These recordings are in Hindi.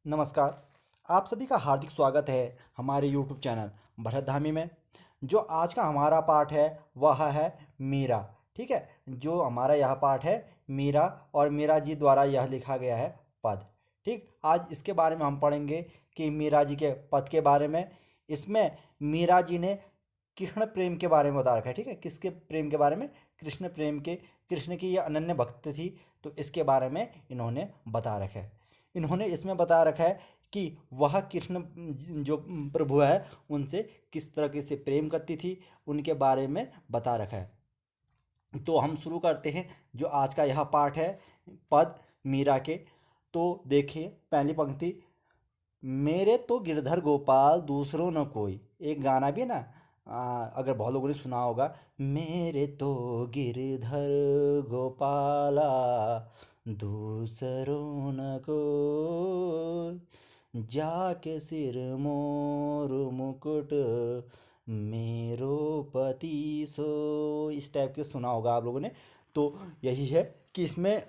नमस्कार। आप सभी का हार्दिक स्वागत है हमारे YouTube चैनल भरत धामी में। जो आज का हमारा पाठ है वह है मीरा। ठीक है, जो हमारा यह पाठ है मीरा और मीरा जी द्वारा यह लिखा गया है पद। ठीक, आज इसके बारे में हम पढ़ेंगे कि मीरा जी के पद के बारे में। इसमें मीरा जी ने कृष्ण प्रेम के बारे में बता रखा है। ठीक है, किसके प्रेम के बारे में? कृष्ण प्रेम के। कृष्ण की यह अनन्य भक्त थी, तो इसके बारे में इन्होंने बता रखा है। इन्होंने इसमें बता रखा है कि वह कृष्ण जो प्रभु है उनसे किस तरीके से प्रेम करती थी, उनके बारे में बता रखा है। तो हम शुरू करते हैं जो आज का यह पाठ है पद मीरा के। तो देखिए पहली पंक्ति, मेरे तो गिरधर गोपाल दूसरों न कोई। एक गाना भी है ना, अगर बहुत लोगों ने सुना होगा, मेरे तो गिरधर गोपाला दूसरों न कोई, जाके सिर मोर मुकुट मेरो पति सो। इस टाइप के सुना होगा आप लोगों ने। तो यही है कि इसमें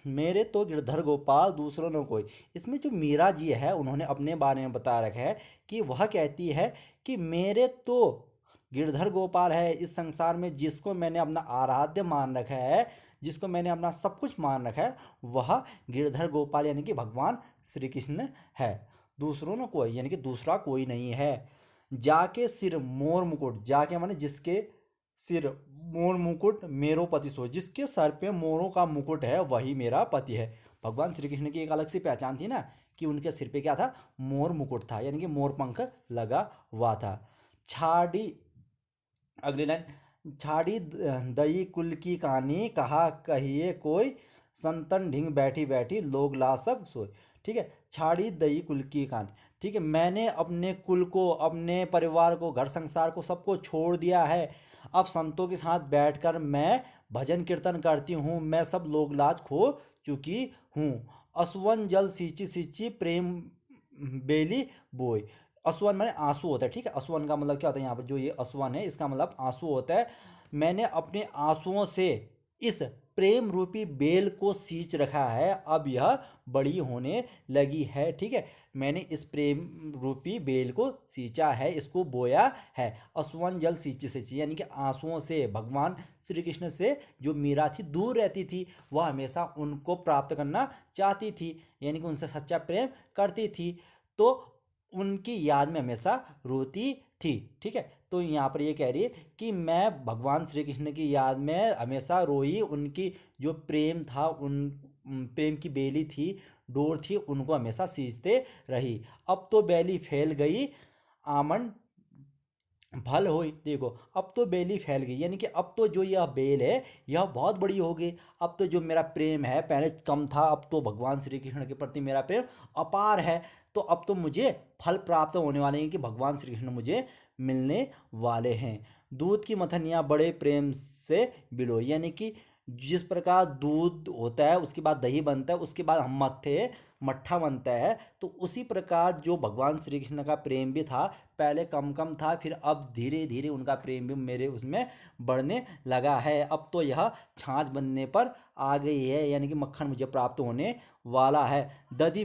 मेरे तो गिरधर गोपाल दूसरों ने कोई। इसमें जो मीरा जी है उन्होंने अपने बारे में बता रखा है कि वह कहती है कि मेरे तो गिरधर गोपाल है इस संसार में, जिसको मैंने अपना आराध्य मान रखा है, जिसको मैंने अपना सब कुछ मान रखा है, वह गिरधर गोपाल यानी कि भगवान श्री कृष्ण है। दूसरों ने कोई यानी कि दूसरा कोई नहीं है। जाके सिर मोर मुकुट, जाके माने जिसके सिर, मोर मुकुट मेरो पति सो, जिसके सर पे मोरों का मुकुट है वही मेरा पति है। भगवान श्री कृष्ण की एक अलग सी पहचान थी ना, कि उनके सिर पे क्या था? मोर मुकुट था, यानी कि मोर पंख लगा हुआ था। छाड़ी, अगली लाइन, छाड़ी दई कुल की कहानी कहा कहिए कोई, संतन ढिंग बैठी बैठी लोग ला सब सोए। ठीक है, छाड़ी दई कुल की कहानी। ठीक है, मैंने अपने कुल को, अपने परिवार को, घर संसार को, सबको छोड़ दिया है। अब संतों के साथ बैठकर मैं भजन कीर्तन करती हूँ। मैं सब लोग लाज खो चुकी हूँ। असवन जल सींची सींची प्रेम बेली बोई। असवन माने आंसू होता है। ठीक है, असवन का मतलब क्या होता है? यहाँ पर जो ये असवन है इसका मतलब आंसू होता है। मैंने अपने आंसुओं से इस प्रेम रूपी बेल को सींच रखा है, अब यह बड़ी होने लगी है। ठीक है, मैंने इस प्रेम रूपी बेल को सींचा है, इसको बोया है। असवन जल सींची सींची यानी कि आंसुओं से भगवान श्री कृष्ण से जो मीरा थी दूर रहती थी, वह हमेशा उनको प्राप्त करना चाहती थी, यानी कि उनसे सच्चा प्रेम करती थी। तो उनकी याद में हमेशा रोती थी। ठीक है, तो यहाँ पर ये कह रही है कि मैं भगवान श्री कृष्ण की याद में हमेशा रोई। उनकी जो प्रेम था, प्रेम की बेली थी, डोर थी, उनको हमेशा सींचते रही। अब तो बेली फैल गई आमन भल होई। देखो, अब तो बेली फैल गई, यानी कि अब तो जो यह बेल है यह बहुत बड़ी हो गई। अब तो जो मेरा प्रेम है, पहले कम था, अब तो भगवान श्री कृष्ण के प्रति मेरा प्रेम अपार है। तो अब तो मुझे फल प्राप्त होने वाले हैं कि भगवान श्री कृष्ण मुझे मिलने वाले हैं। दूध की मथनियाँ बड़े प्रेम से बिलो, यानी कि जिस प्रकार दूध होता है उसके बाद दही बनता है, उसके बाद हम मट्ठे मट्ठा बनता है, तो उसी प्रकार जो भगवान श्री कृष्ण का प्रेम भी था, पहले कम कम था, फिर अब धीरे धीरे उनका प्रेम भी मेरे उसमें बढ़ने लगा है। अब तो यह छाछ बनने पर आ गई है, यानी कि मक्खन मुझे प्राप्त होने वाला है। दधि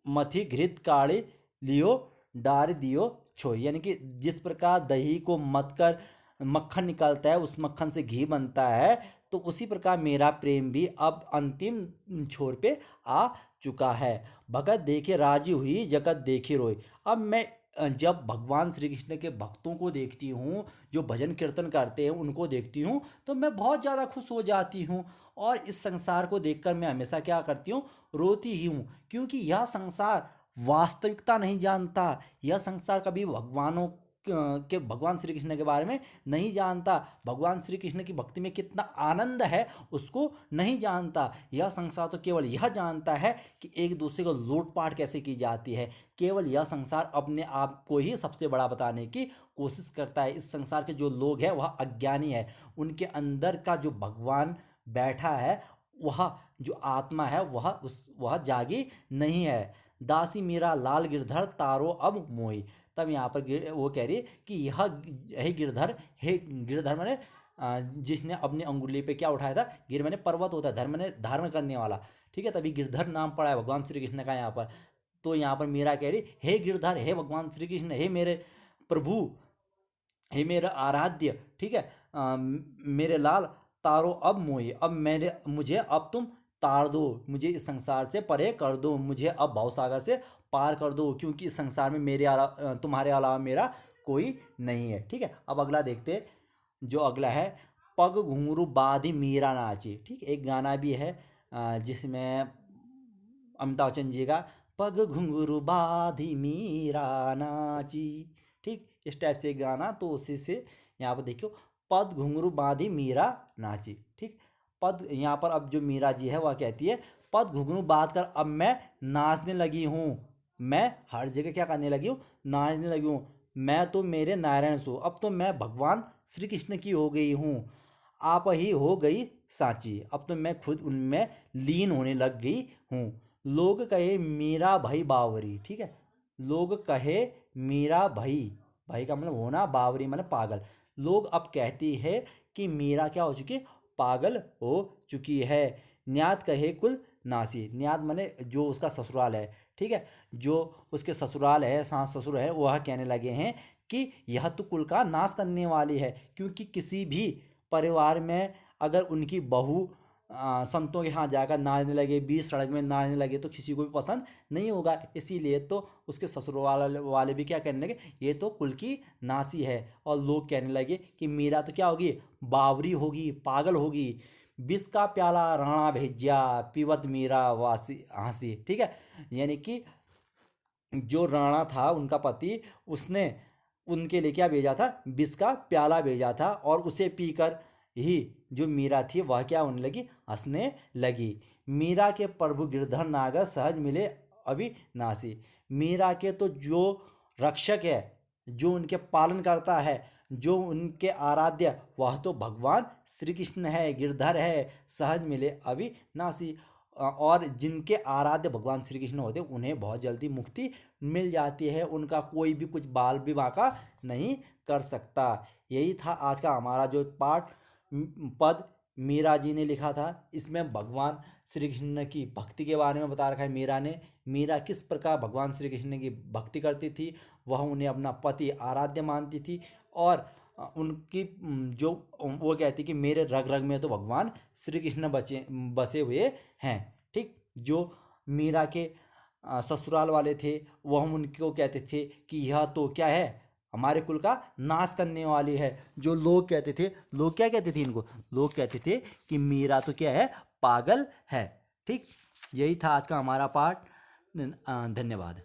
मथी घृत काढ़ी लियो डार दियो छो, यानी कि जिस प्रकार दही को मथ कर मक्खन निकलता है, उस मक्खन से घी बनता है, तो उसी प्रकार मेरा प्रेम भी अब अंतिम छोर पे आ चुका है। भगत देखे राजी हुई जगत देखी रोई। अब मैं जब भगवान श्री कृष्ण के भक्तों को देखती हूँ, जो भजन कीर्तन करते हैं उनको देखती हूँ, तो मैं बहुत ज़्यादा खुश हो जाती हूँ। और इस संसार को देखकर मैं हमेशा क्या करती हूँ? रोती ही हूँ, क्योंकि यह संसार वास्तविकता नहीं जानता। यह संसार कभी भगवानों के, भगवान श्री कृष्ण के बारे में नहीं जानता। भगवान श्री कृष्ण की भक्ति में कितना आनंद है उसको नहीं जानता। यह संसार तो केवल यह जानता है कि एक दूसरे को लूटपाट कैसे की जाती है। केवल यह संसार अपने आप को ही सबसे बड़ा बताने की कोशिश करता है। इस संसार के जो लोग हैं वह अज्ञानी है। उनके अंदर का जो भगवान बैठा है, वह जो आत्मा है वह जागी नहीं है। दासी मीरा लाल गिरधर तारो अब मोही। तब यहाँ पर वो कह रही है कि यह हे गिरधर, हे गिरधर मैंने जिसने अपनी अंगुली पे क्या उठाया था? गिर मैंने पर्वत होता है, धर्म मैंने धारण करने वाला। ठीक है, तभी गिरधर नाम पड़ा है भगवान श्री कृष्ण का यहाँ पर। तो यहाँ पर मीरा कह रही, हे गिरधर, हे भगवान श्री कृष्ण, हे मेरे प्रभु, हे मेरा आराध्य, ठीक है, मेरे लाल, तारो अब मोहे, अब मुझे अब तुम तार दो, मुझे इस संसार से परे कर दो, मुझे अब भवसागर से पार कर दो, क्योंकि इस संसार में तुम्हारे अलावा मेरा कोई नहीं है। ठीक है, अब अगला देखते हैं, जो अगला है, पग घुंघरू बाधी मीरा नाची। ठीक, एक गाना भी है जिसमें अमिताभ बच्चन जी का, पग घुंघरू बाधी मीरा नाची। ठीक, इस टाइप से एक गाना, तो उसी से यहाँ पर देखियो, पद घुंघरू बाधी मीरा नाची। ठीक, पद यहाँ पर अब जो मीरा जी है वह कहती है, पद घुंघरू बांध कर अब मैं नाचने लगी हूँ, मैं हर जगह क्या करने लगी हूँ, नाचने लगी हूँ, मैं तो मेरे नारायण सो, अब तो मैं भगवान श्री कृष्ण की हो गई हूँ, आप ही हो गई साची, अब तो मैं खुद उनमें लीन होने लग गई हूँ। लोग कहे मीरा भाई बावरी। ठीक है, लोग कहे मीरा भाई, भाई का मतलब होना, बावरी मतलब पागल। लोग अब कहती है कि मीरा क्या हो चुकी है, पागल हो चुकी है। न्यात कहे कुल नासी, न्यात माने जो उसका ससुराल है। ठीक है, जो उसके ससुराल है, सास ससुर है, वह कहने लगे हैं कि यह तो कुल का नाश करने वाली है, क्योंकि किसी भी परिवार में अगर उनकी बहू संतों के यहाँ जाकर नाचने लगे, बीच सड़क में नाचने लगे, तो किसी को भी पसंद नहीं होगा। इसीलिए तो उसके ससुराल वाले भी क्या कहने लगे, ये तो कुल की नासी है। और लोग कहने लगे कि मीरा तो क्या होगी, बावरी होगी, पागल होगी। विष का प्याला राणा भेजिया, पीवत मीरा वासी हंसी। ठीक है, यानी कि जो राणा था उनका पति, उसने उनके लिए क्या भेजा था, विष का प्याला भेजा था, और उसे पीकर ही जो मीरा थी वह क्या होने लगी, हंसने लगी। मीरा के प्रभु गिरधर नागर सहज मिले अविनाशी। मीरा के तो जो रक्षक है, जो उनके पालन करता है, जो उनके आराध्य, वह तो भगवान श्री कृष्ण है, गिरधर है, सहज मिले अविनाशी। और जिनके आराध्य भगवान श्री कृष्ण होते हैं उन्हें बहुत जल्दी मुक्ति मिल जाती है, उनका कोई भी कुछ बाल विवाह का नहीं कर सकता। यही था आज का हमारा जो पाठ, पद मीरा जी ने लिखा था। इसमें भगवान श्री कृष्ण की भक्ति के बारे में बता रखा है मीरा ने, मीरा किस प्रकार भगवान श्री कृष्ण की भक्ति करती थी, वह उन्हें अपना पति आराध्य मानती थी, और उनकी जो वो कहती कि मेरे रग रग में तो भगवान श्री कृष्ण बसे हुए हैं। ठीक, जो मीरा के ससुराल वाले थे वह उनको कहते थे कि यह तो क्या है, हमारे कुल का नाश करने वाली है। जो लोग कहते थे, लोग क्या कहते थे इनको, लोग कहते थे कि मीरा तो क्या है, पागल है। ठीक, यही था आज का हमारा पाठ। धन्यवाद।